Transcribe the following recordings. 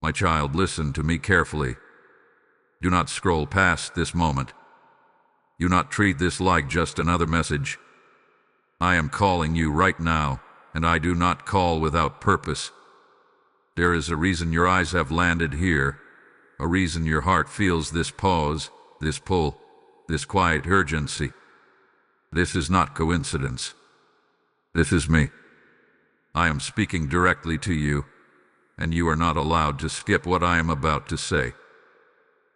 My child, listen to me carefully. Do not scroll past this moment. Do not treat this like just another message. I am calling you right now, and I do not call without purpose. There is a reason your eyes have landed here, a reason your heart feels this pause, this pull, this quiet urgency. This is not coincidence. This is me. I am speaking directly to you, and you are not allowed to skip what I am about to say.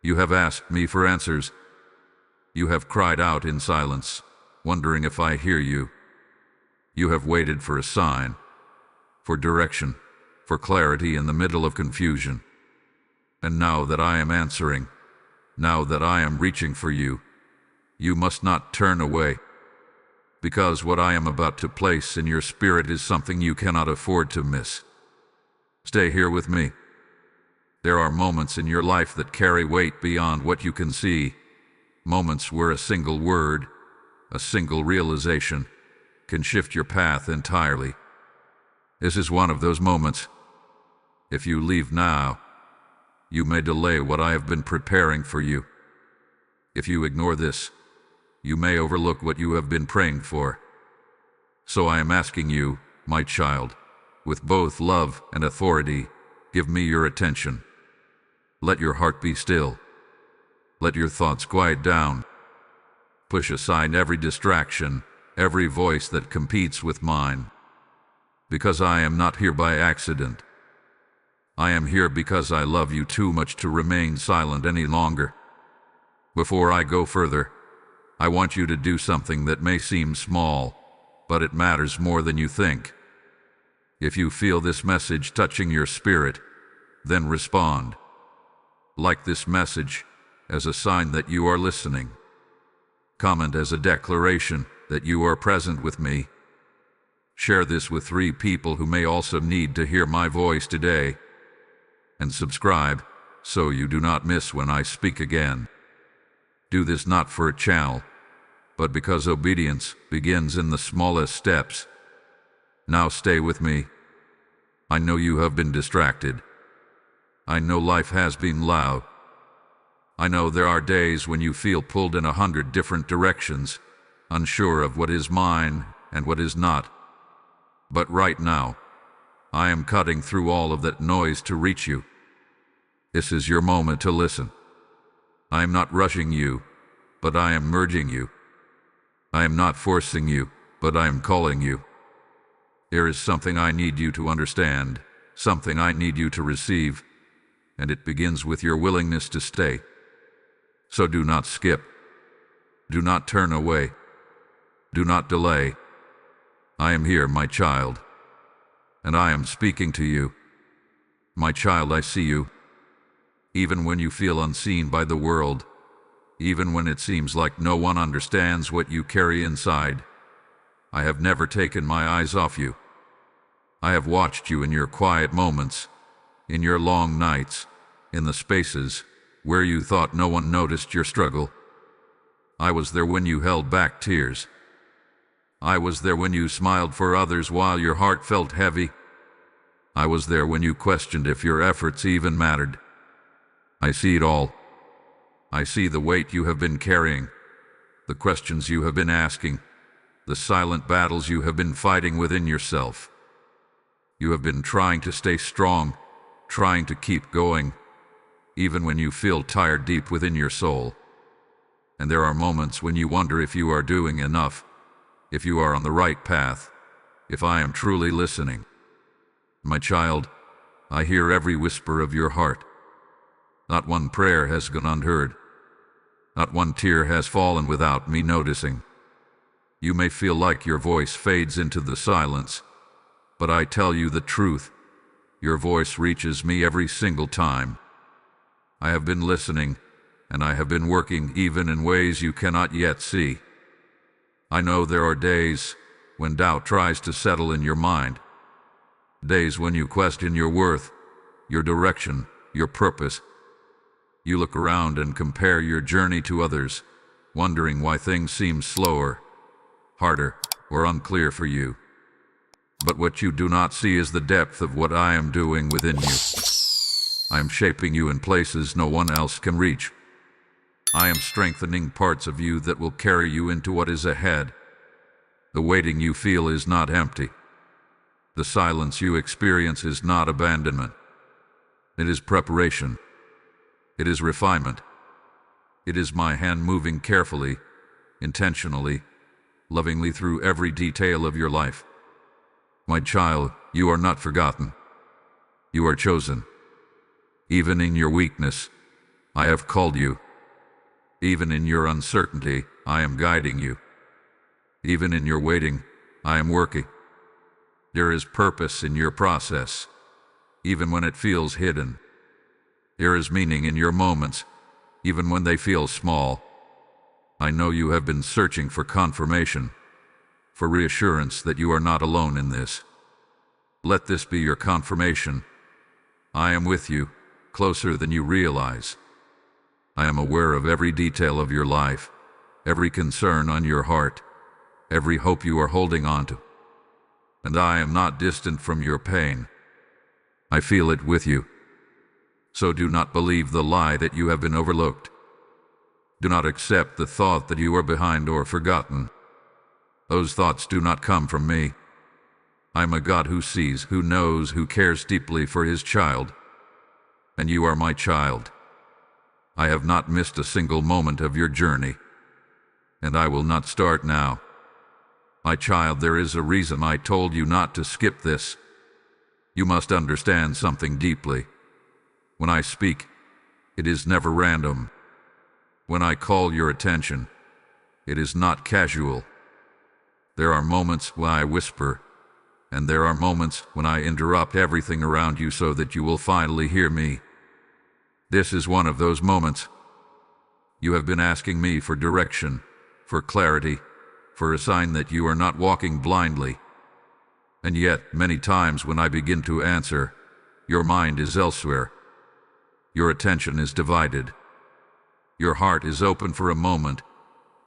You have asked me for answers. You have cried out in silence, wondering if I hear you. You have waited for a sign, for direction, for clarity in the middle of confusion. And now that I am answering, now that I am reaching for you, you must not turn away. Because what I am about to place in your spirit is something you cannot afford to miss. Stay here with me. There are moments in your life that carry weight beyond what you can see. Moments where a single word, a single realization, can shift your path entirely. This is one of those moments. If you leave now, you may delay what I have been preparing for you. If you ignore this, you may overlook what you have been praying for. So I am asking you, my child, with both love and authority, give me your attention. Let your heart be still. Let your thoughts quiet down. Push aside every distraction, every voice that competes with mine. Because I am not here by accident. I am here because I love you too much to remain silent any longer. Before I go further, I want you to do something that may seem small, but it matters more than you think. If you feel this message touching your spirit, then respond. Like this message as a sign that you are listening. Comment as a declaration that you are present with me. Share this with 3 people who may also need to hear my voice today. And subscribe so you do not miss when I speak again. Do this not for a channel, but because obedience begins in the smallest steps. Now stay with me. I know you have been distracted. I know life has been loud. I know there are days when you feel pulled in 100 different directions, unsure of what is mine and what is not. But right now, I am cutting through all of that noise to reach you. This is your moment to listen. I am not rushing you, but I am merging you. I am not forcing you, but I am calling you. There is something I need you to understand, something I need you to receive, and it begins with your willingness to stay. So do not skip. Do not turn away. Do not delay. I am here, my child, and I am speaking to you. My child, I see you. Even when you feel unseen by the world, even when it seems like no one understands what you carry inside, I have never taken my eyes off you. I have watched you in your quiet moments, in your long nights, in the spaces where you thought no one noticed your struggle. I was there when you held back tears. I was there when you smiled for others while your heart felt heavy. I was there when you questioned if your efforts even mattered. I see it all. I see the weight you have been carrying, the questions you have been asking, the silent battles you have been fighting within yourself. You have been trying to stay strong, trying to keep going, even when you feel tired deep within your soul. And there are moments when you wonder if you are doing enough, if you are on the right path, if I am truly listening. My child, I hear every whisper of your heart. Not one prayer has gone unheard. Not one tear has fallen without me noticing. You may feel like your voice fades into the silence, but I tell you the truth. Your voice reaches me every single time. I have been listening, and I have been working even in ways you cannot yet see. I know there are days when doubt tries to settle in your mind. Days when you question your worth, your direction, your purpose. You look around and compare your journey to others, wondering why things seem slower, harder, or unclear for you. But what you do not see is the depth of what I am doing within you. I am shaping you in places no one else can reach. I am strengthening parts of you that will carry you into what is ahead. The waiting you feel is not empty. The silence you experience is not abandonment. It is preparation. It is refinement. It is my hand moving carefully, intentionally, lovingly through every detail of your life. My child, you are not forgotten. You are chosen. Even in your weakness, I have called you. Even in your uncertainty, I am guiding you. Even in your waiting, I am working. There is purpose in your process, even when it feels hidden. There is meaning in your moments, even when they feel small. I know you have been searching for confirmation, for reassurance that you are not alone in this. Let this be your confirmation. I am with you, closer than you realize. I am aware of every detail of your life, every concern on your heart, every hope you are holding on to. And I am not distant from your pain. I feel it with you. So do not believe the lie that you have been overlooked. Do not accept the thought that you are behind or forgotten. Those thoughts do not come from me. I am a God who sees, who knows, who cares deeply for his child. And you are my child. I have not missed a single moment of your journey. And I will not start now. My child, there is a reason I told you not to skip this. You must understand something deeply. When I speak, it is never random. When I call your attention, it is not casual. There are moments when I whisper, and there are moments when I interrupt everything around you so that you will finally hear me. This is one of those moments. You have been asking me for direction, for clarity, for a sign that you are not walking blindly. And yet, many times when I begin to answer, your mind is elsewhere. Your attention is divided. Your heart is open for a moment,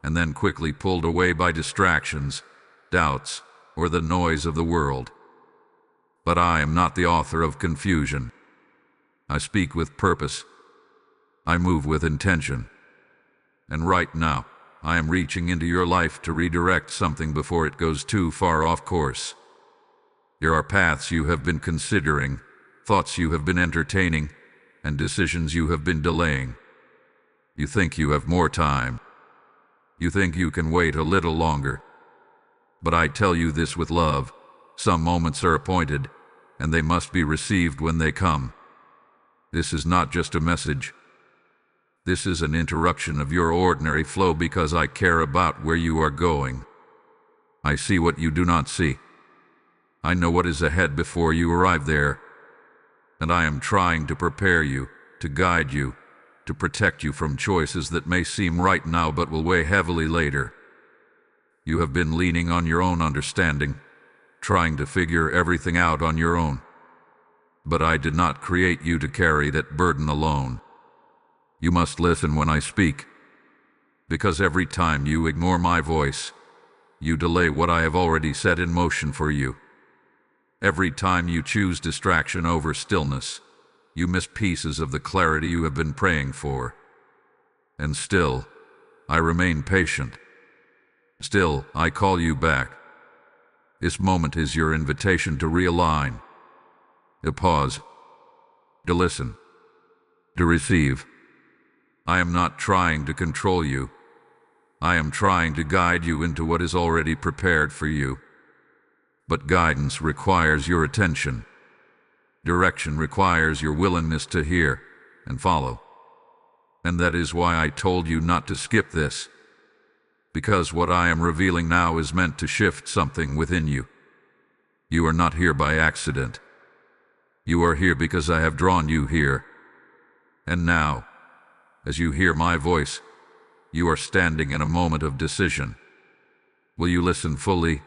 and then quickly pulled away by distractions, doubts, or the noise of the world. But I am not the author of confusion. I speak with purpose. I move with intention. And right now, I am reaching into your life to redirect something before it goes too far off course. There are paths you have been considering, thoughts you have been entertaining, and decisions you have been delaying. You think you have more time. You think you can wait a little longer. But I tell you this with love. Some moments are appointed, and they must be received when they come. This is not just a message. This is an interruption of your ordinary flow because I care about where you are going. I see what you do not see. I know what is ahead before you arrive there. And I am trying to prepare you, to guide you, to protect you from choices that may seem right now but will weigh heavily later. You have been leaning on your own understanding, trying to figure everything out on your own. But I did not create you to carry that burden alone. You must listen when I speak, because every time you ignore my voice, you delay what I have already set in motion for you. Every time you choose distraction over stillness, you miss pieces of the clarity you have been praying for. And still, I remain patient. Still, I call you back. This moment is your invitation to realign, to pause, to listen, to receive. I am not trying to control you. I am trying to guide you into what is already prepared for you. But guidance requires your attention. Direction requires your willingness to hear and follow. And that is why I told you not to skip this. Because what I am revealing now is meant to shift something within you. You are not here by accident. You are here because I have drawn you here. And now, as you hear my voice, you are standing in a moment of decision. Will you listen fully,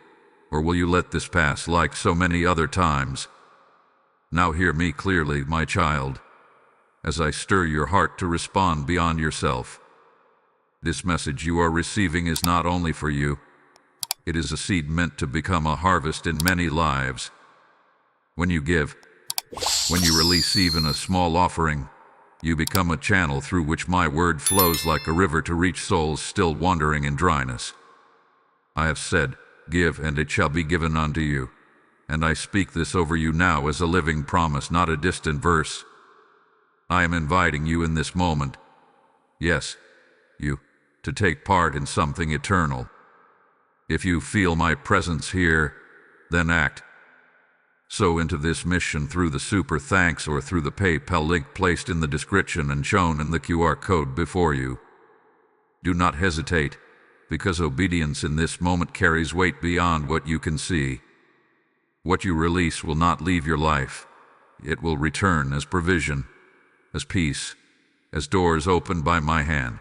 or will you let this pass like so many other times? Now hear me clearly, my child, as I stir your heart to respond beyond yourself. This message you are receiving is not only for you. It is a seed meant to become a harvest in many lives. When you give, When you release even a small offering, you become a channel through which my word flows like a river to reach souls still wandering in dryness. I have said, "Give, and it shall be given unto you." And I speak this over you now as a living promise, not a distant verse. I am inviting you in this moment, yes, you, to take part in something eternal. If you feel my presence here, then act. Sow into this mission through the super thanks or through the PayPal link placed in the description and shown in the QR code before you. Do not hesitate, because obedience in this moment carries weight beyond what you can see. What you release will not leave your life. It will return as provision, as peace, as doors opened by my hand.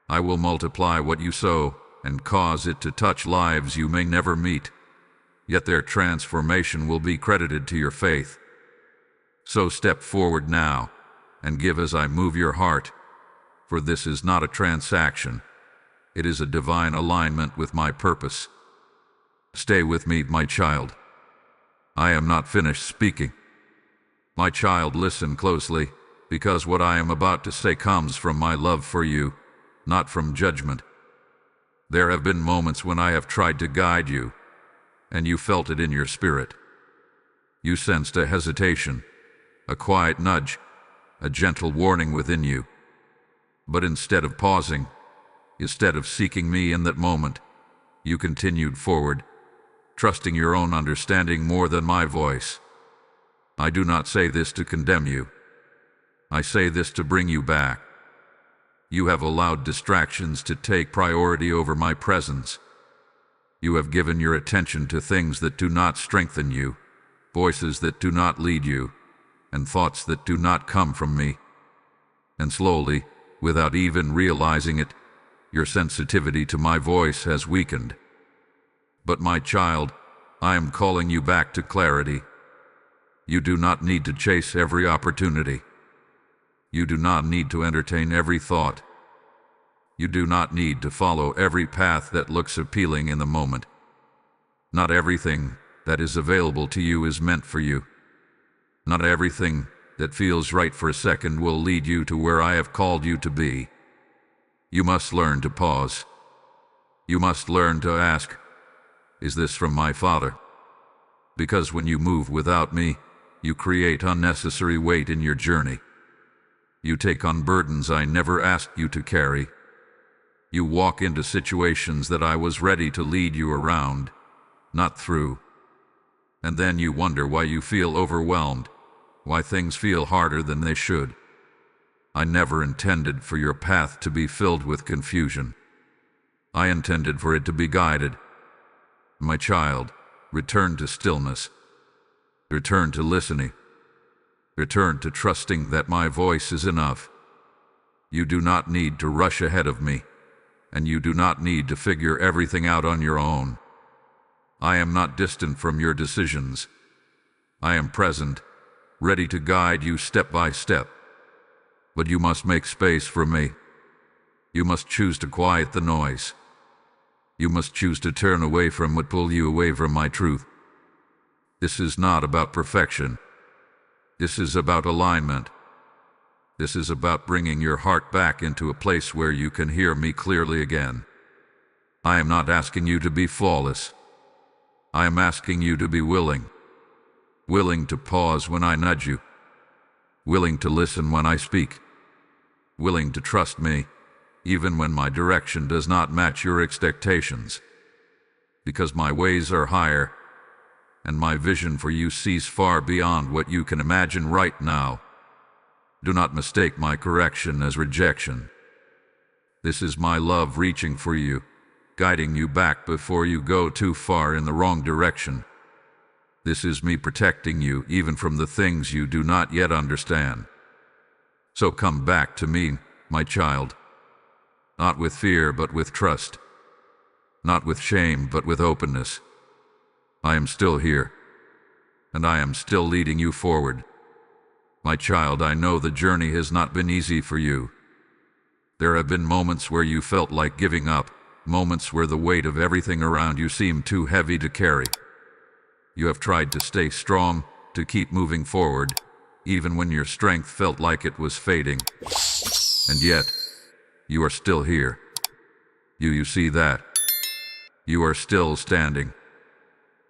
I will multiply what you sow and cause it to touch lives you may never meet, yet their transformation will be credited to your faith. So step forward now and give as I move your heart, for this is not a transaction. It is a divine alignment with my purpose. Stay with me, my child. I am not finished speaking. My child, listen closely, because what I am about to say comes from my love for you, not from judgment. There have been moments when I have tried to guide you, and you felt it in your spirit. You sensed a hesitation, a quiet nudge, a gentle warning within you. But instead of pausing, instead of seeking me in that moment, you continued forward, trusting your own understanding more than my voice. I do not say this to condemn you. I say this to bring you back. You have allowed distractions to take priority over my presence. You have given your attention to things that do not strengthen you, voices that do not lead you, and thoughts that do not come from me. And slowly, without even realizing it, your sensitivity to my voice has weakened. But my child, I am calling you back to clarity. You do not need to chase every opportunity. You do not need to entertain every thought. You do not need to follow every path that looks appealing in the moment. Not everything that is available to you is meant for you. Not everything that feels right for a second will lead you to where I have called you to be. You must learn to pause. You must learn to ask, is this from my Father? Because when you move without me, you create unnecessary weight in your journey. You take on burdens I never asked you to carry. You walk into situations that I was ready to lead you around, not through. And then you wonder why you feel overwhelmed, why things feel harder than they should. I never intended for your path to be filled with confusion. I intended for it to be guided. My child, return to stillness. Return to listening. Return to trusting that my voice is enough. You do not need to rush ahead of me, and you do not need to figure everything out on your own. I am not distant from your decisions. I am present, ready to guide you step by step. But you must make space for me. You must choose to quiet the noise. You must choose to turn away from what pulls you away from my truth. This is not about perfection. This is about alignment. This is about bringing your heart back into a place where you can hear me clearly again. I am not asking you to be flawless. I am asking you to be willing. Willing to pause when I nudge you. Willing to listen when I speak. Willing to trust me, even when my direction does not match your expectations. Because my ways are higher, and my vision for you sees far beyond what you can imagine right now. Do not mistake my correction as rejection. This is my love reaching for you, guiding you back before you go too far in the wrong direction. This is me protecting you even from the things you do not yet understand. So come back to me, my child. Not with fear, but with trust. Not with shame, but with openness. I am still here, and I am still leading you forward. My child, I know the journey has not been easy for you. There have been moments where you felt like giving up, moments where the weight of everything around you seemed too heavy to carry. You have tried to stay strong, to keep moving forward, even when your strength felt like it was fading. And yet, you are still here. You see that? You are still standing.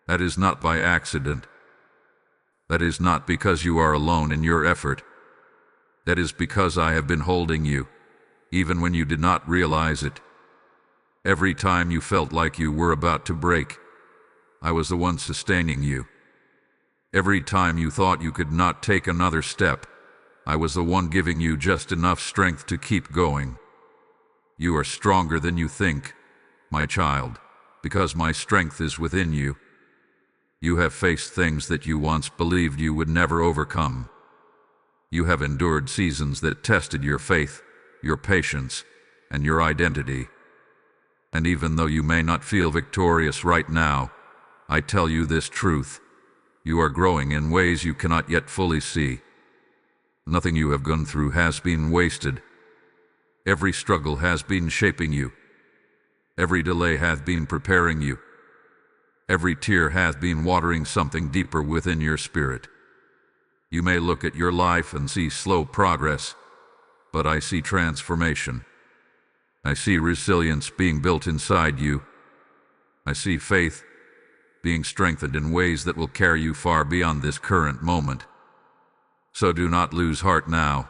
That is not by accident. That is not because you are alone in your effort. That is because I have been holding you, even when you did not realize it. Every time you felt like you were about to break, I was the one sustaining you. Every time you thought you could not take another step, I was the one giving you just enough strength to keep going. You are stronger than you think, my child, because my strength is within you. You have faced things that you once believed you would never overcome. You have endured seasons that tested your faith, your patience, and your identity. And even though you may not feel victorious right now, I tell you this truth: you are growing in ways you cannot yet fully see. Nothing you have gone through has been wasted. Every struggle has been shaping you. Every delay hath been preparing you. Every tear hath been watering something deeper within your spirit. You may look at your life and see slow progress, but I see transformation. I see resilience being built inside you. I see faith being strengthened in ways that will carry you far beyond this current moment. So do not lose heart now.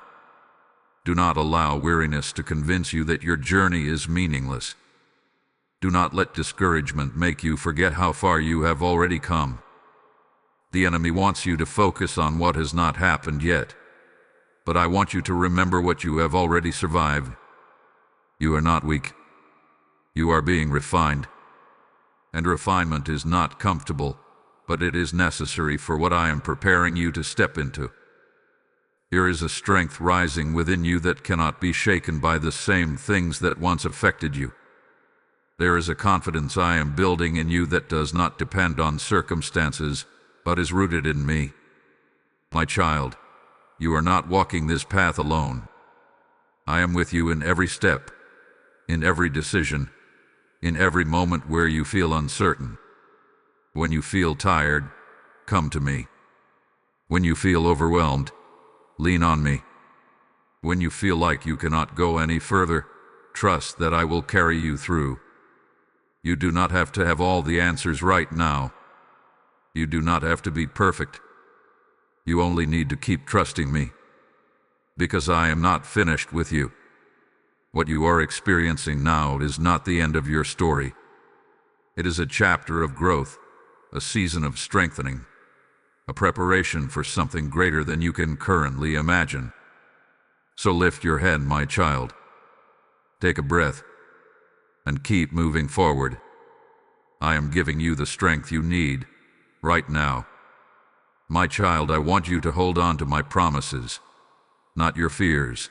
Do not allow weariness to convince you that your journey is meaningless. Do not let discouragement make you forget how far you have already come. The enemy wants you to focus on what has not happened yet, but I want you to remember what you have already survived. You are not weak. You are being refined. And refinement is not comfortable, but it is necessary for what I am preparing you to step into. Here is a strength rising within you that cannot be shaken by the same things that once affected you. There is a confidence I am building in you that does not depend on circumstances, but is rooted in me. My child, you are not walking this path alone. I am with you in every step, in every decision, in every moment where you feel uncertain. When you feel tired, come to me. When you feel overwhelmed, lean on me. When you feel like you cannot go any further, trust that I will carry you through. You do not have to have all the answers right now. You do not have to be perfect. You only need to keep trusting me, because I am not finished with you. What you are experiencing now is not the end of your story. It is a chapter of growth, a season of strengthening, a preparation for something greater than you can currently imagine. So lift your head, my child. Take a breath and keep moving forward. I am giving you the strength you need right now. My child, I want you to hold on to my promises, not your fears.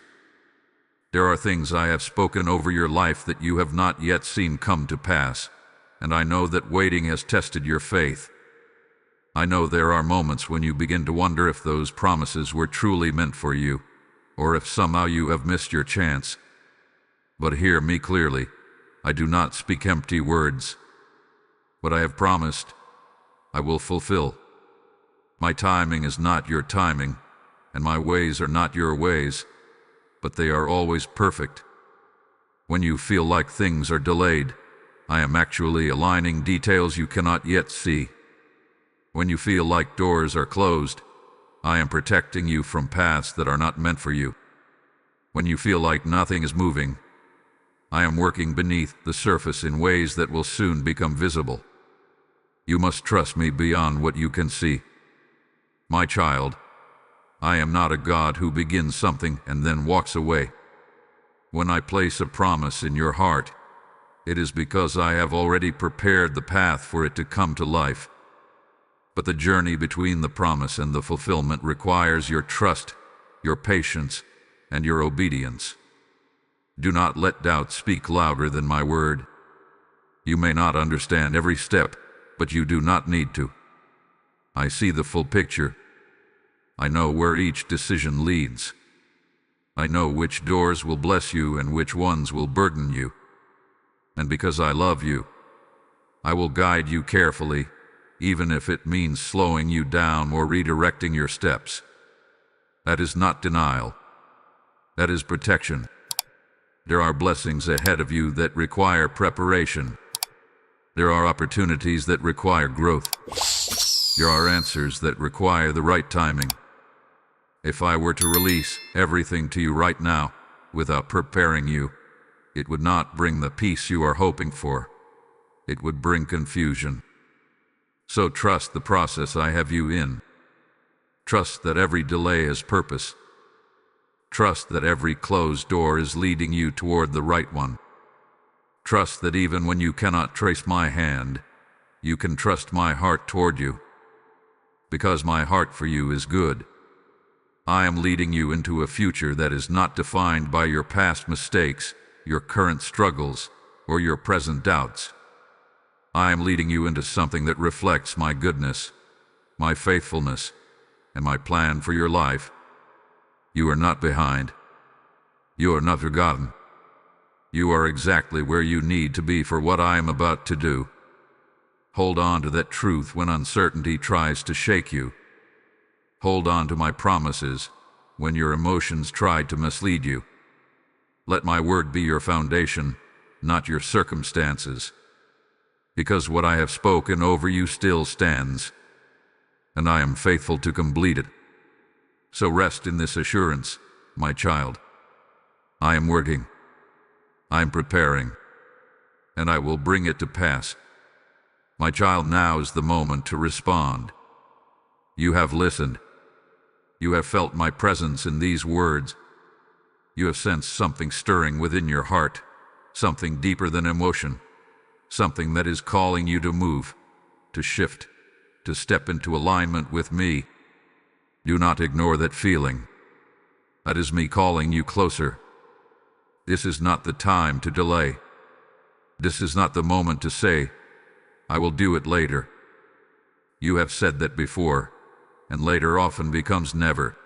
There are things I have spoken over your life that you have not yet seen come to pass, and I know that waiting has tested your faith. I know there are moments when you begin to wonder if those promises were truly meant for you, or if somehow you have missed your chance. But hear me clearly. I do not speak empty words. What I have promised, I will fulfill. My timing is not your timing, and my ways are not your ways, but they are always perfect. When you feel like things are delayed, I am actually aligning details you cannot yet see. When you feel like doors are closed, I am protecting you from paths that are not meant for you. When you feel like nothing is moving, I am working beneath the surface in ways that will soon become visible. You must trust me beyond what you can see. My child, I am not a God who begins something and then walks away. When I place a promise in your heart, it is because I have already prepared the path for it to come to life. But the journey between the promise and the fulfillment requires your trust, your patience, and your obedience. Do not let doubt speak louder than my word. You may not understand every step, but you do not need to. I see the full picture. I know where each decision leads. I know which doors will bless you and which ones will burden you. And because I love you, I will guide you carefully, even if it means slowing you down or redirecting your steps. That is not denial. That is protection. There are blessings ahead of you that require preparation. There are opportunities that require growth. There are answers that require the right timing. If I were to release everything to you right now, without preparing you, it would not bring the peace you are hoping for. It would bring confusion. So trust the process I have you in. Trust that every delay has purpose. Trust that every closed door is leading you toward the right one. Trust that even when you cannot trace my hand, you can trust my heart toward you. Because my heart for you is good. I am leading you into a future that is not defined by your past mistakes, your current struggles, or your present doubts. I am leading you into something that reflects my goodness, my faithfulness, and my plan for your life. You are not behind. You are not forgotten. You are exactly where you need to be for what I am about to do. Hold on to that truth when uncertainty tries to shake you. Hold on to my promises when your emotions try to mislead you. Let my word be your foundation, not your circumstances. Because what I have spoken over you still stands, and I am faithful to complete it. So rest in this assurance, my child. I am working. I am preparing, and I will bring it to pass. My child, now is the moment to respond. You have listened. You have felt my presence in these words. You have sensed something stirring within your heart, something deeper than emotion, something that is calling you to move, to shift, to step into alignment with me. Do not ignore that feeling. That is me calling you closer. This is not the time to delay. This is not the moment to say, I will do it later. You have said that before, and later often becomes never.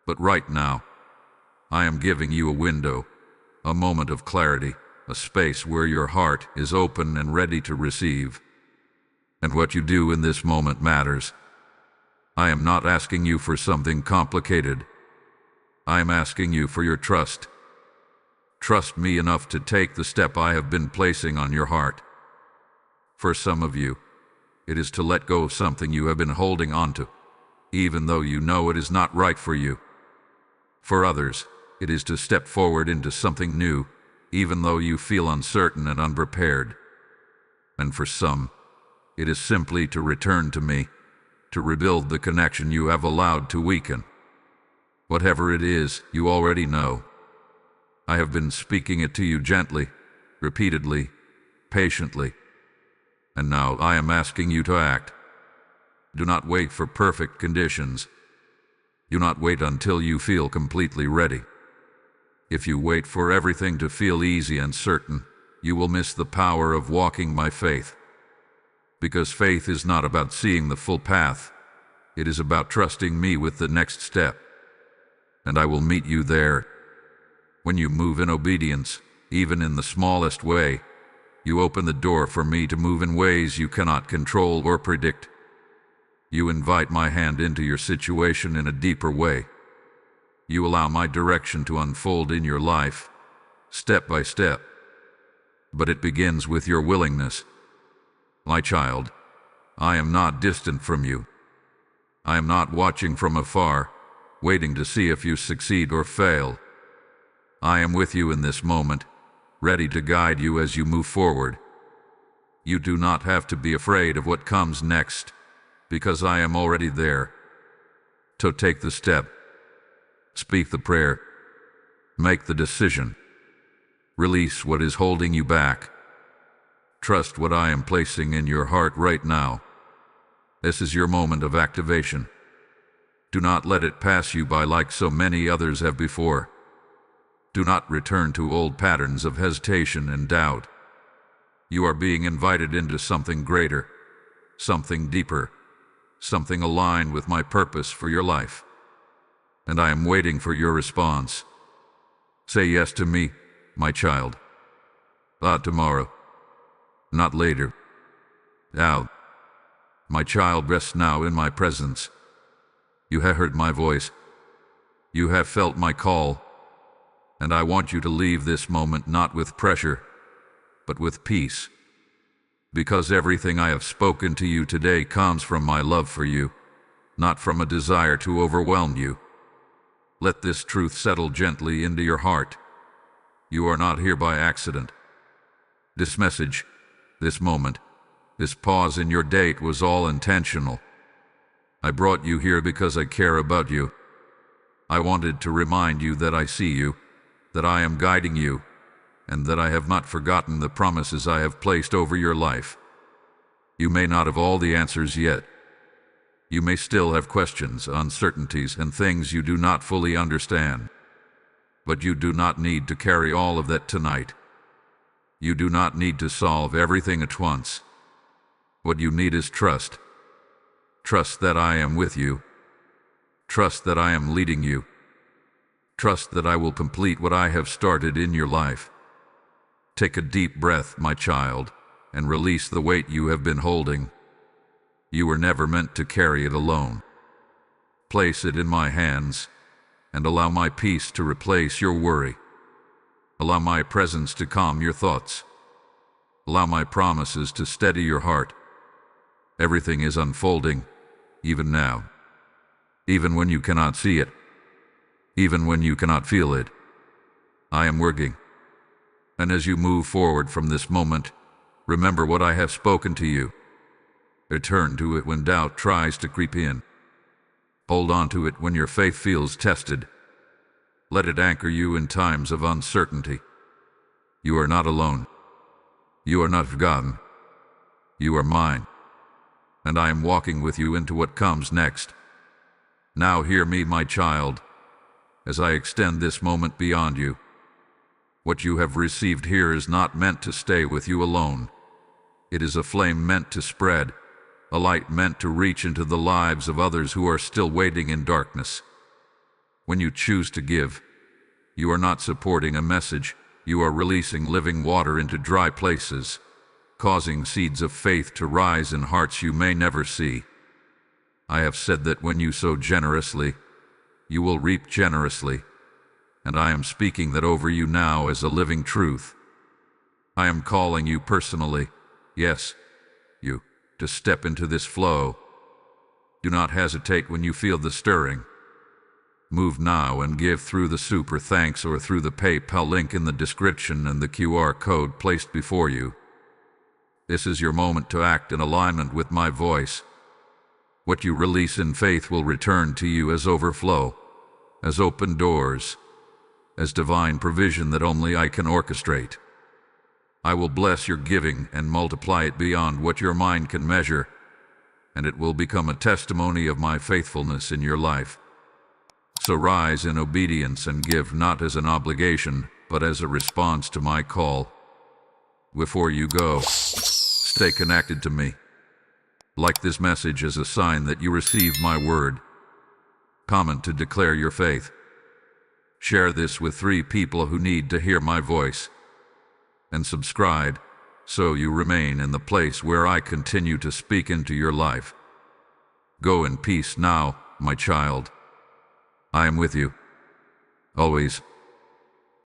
But right now, I am giving you a window, a moment of clarity, a space where your heart is open and ready to receive. And what you do in this moment matters. I am not asking you for something complicated. I am asking you for your trust. Trust me enough to take the step I have been placing on your heart. For some of you, it is to let go of something you have been holding onto, even though you know it is not right for you. For others, it is to step forward into something new, even though you feel uncertain and unprepared. And for some, it is simply to return to me, to rebuild the connection you have allowed to weaken. Whatever it is, you already know. I have been speaking it to you gently, repeatedly, patiently. And now I am asking you to act. Do not wait for perfect conditions. Do not wait until you feel completely ready. If you wait for everything to feel easy and certain, you will miss the power of walking by faith. Because faith is not about seeing the full path. It is about trusting me with the next step. And I will meet you there. When you move in obedience, even in the smallest way, you open the door for me to move in ways you cannot control or predict. You invite my hand into your situation in a deeper way. You allow my direction to unfold in your life, step by step. But it begins with your willingness. My child, I am not distant from you. I am not watching from afar, waiting to see if you succeed or fail. I am with you in this moment, ready to guide you as you move forward. You do not have to be afraid of what comes next, because I am already there. So take the step. Speak the prayer. Make the decision. Release what is holding you back. Trust what I am placing in your heart right now. This is your moment of activation. Do not let it pass you by like so many others have before. Do not return to old patterns of hesitation and doubt. You are being invited into something greater, something deeper, something aligned with my purpose for your life. And I am waiting for your response. Say yes to me, my child. Not tomorrow. Not later. Now. My child, rest now in my presence. You have heard my voice. You have felt my call. And I want you to leave this moment not with pressure, but with peace. Because everything I have spoken to you today comes from my love for you, not from a desire to overwhelm you. Let this truth settle gently into your heart. You are not here by accident. This message, this moment, this pause in your date was all intentional. I brought you here because I care about you. I wanted to remind you that I see you, that I am guiding you, and that I have not forgotten the promises I have placed over your life. You may not have all the answers yet. You may still have questions, uncertainties, and things you do not fully understand. But you do not need to carry all of that tonight. You do not need to solve everything at once. What you need is trust. Trust that I am with you. Trust that I am leading you. Trust that I will complete what I have started in your life. Take a deep breath, my child, and release the weight you have been holding. You were never meant to carry it alone. Place it in my hands, and allow my peace to replace your worry. Allow my presence to calm your thoughts. Allow my promises to steady your heart. Everything is unfolding, even now. Even when you cannot see it. Even when you cannot feel it. I am working. And as you move forward from this moment, remember what I have spoken to you. Return to it when doubt tries to creep in. Hold on to it when your faith feels tested. Let it anchor you in times of uncertainty. You are not alone. You are not forgotten. You are mine. And I am walking with you into what comes next. Now hear me, my child, as I extend this moment beyond you. What you have received here is not meant to stay with you alone. It is a flame meant to spread, a light meant to reach into the lives of others who are still waiting in darkness. When you choose to give, you are not supporting a message, you are releasing living water into dry places, causing seeds of faith to rise in hearts you may never see. I have said that when you sow generously, you will reap generously, and I am speaking that over you now as a living truth. I am calling you personally, yes, you, to step into this flow. Do not hesitate when you feel the stirring. Move now and give through the super thanks or through the PayPal link in the description and the QR code placed before you. This is your moment to act in alignment with my voice. What you release in faith will return to you as overflow, as open doors, as divine provision that only I can orchestrate. I will bless your giving and multiply it beyond what your mind can measure, and it will become a testimony of my faithfulness in your life. So rise in obedience and give not as an obligation, but as a response to my call. Before you go, stay connected to me. Like this message as a sign that you received my word. Comment to declare your faith. Share this with 3 people who need to hear my voice. And subscribe, so you remain in the place where I continue to speak into your life. Go in peace now, my child. I am with you. Always.